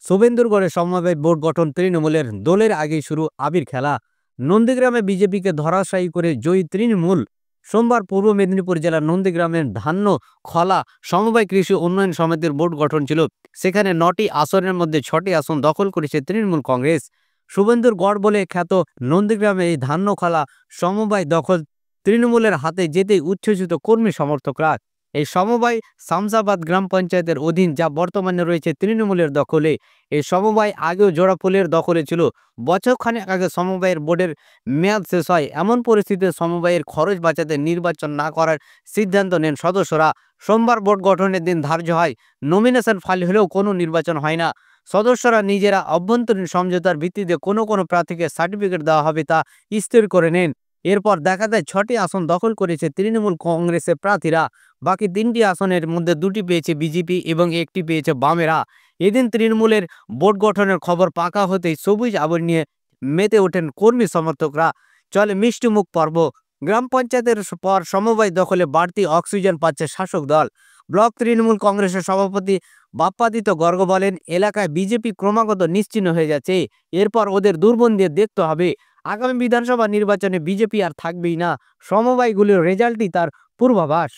শুভেন্দুরগড়ে সমবায় বোর্ড গঠন তৃণমূলের দোলের আগেই শুরু আবির খেলা। নন্দীগ্রামে বিজেপিকে ধরাশায়ী করে জয়ী তৃণমূল। সোমবার পূর্ব মেদিনীপুর জেলার নন্দীগ্রামের ধান্য খলা সমবায় কৃষি উন্নয়ন সমিতির বোর্ড গঠন ছিল। সেখানে 9টি আসনের মধ্যে 6টি আসন দখল করেছে তৃণমূল কংগ্রেস। শুভেন্দুর গড় বলে খ্যাত নন্দীগ্রামে এই ধান্য খলা সমবায় দখল তৃণমূলের হাতে যেতেই উচ্ছ্বসিত কর্মী সমর্থকরা। এই সমবায় শামসাবাদ গ্রাম পঞ্চায়েতের অধীন, যা বর্তমানে রয়েছে তৃণমূলের দখলে। এই সমবায় আগেও জোড়াফুলের দখলে ছিল। বছরখানেক আগে সমবায়ের বোর্ডের মেয়াদ শেষ হয়। এমন পরিস্থিতিতে সমবায়ের খরচ বাঁচাতে নির্বাচন না করার সিদ্ধান্ত নেন সদস্যরা। সোমবার বোর্ড গঠনের দিন ধার্য হয়। নমিনেশন ফাইল হলেও কোনো নির্বাচন হয় না। সদস্যরা নিজেরা অভ্যন্তরীণ সমঝোতার ভিত্তিতে কোনো প্রার্থীকে সার্টিফিকেট দেওয়া হবে তা স্থির করে নেন। এরপর দেখা যায় 6টি আসন দখল করেছে তৃণমূল কংগ্রেসের প্রার্থীরা। বাকি 3টি আসনের মধ্যে 2টি পেয়েছে বিজেপি এবং 1টি পেয়েছে বামেরা। এদিন তৃণমূলের বোর্ড গঠনের খবর পাকা হতেই সবুজ আবির নিয়ে মেতে ওঠেন কর্মী সমর্থকরা। চলে মিষ্টিমুখ পর্ব। গ্রাম পঞ্চায়েতের পর সমবায় দখলে বাড়তি অক্সিজেন পাচ্ছে শাসক দল। ব্লক তৃণমূল কংগ্রেসের সভাপতি বাপ্পাদিত্য গর্গ বলেন, এলাকায় বিজেপি ক্রমাগত নিশ্চিহ্ন হয়ে যাচ্ছে। এরপর ওদের দুর্বন্ধে দেখতে হবে। আগামী বিধানসভা নির্বাচনে বিজেপি আর থাকবেই না। সমবায়গুলির রেজাল্টই তার পূর্বাভাস।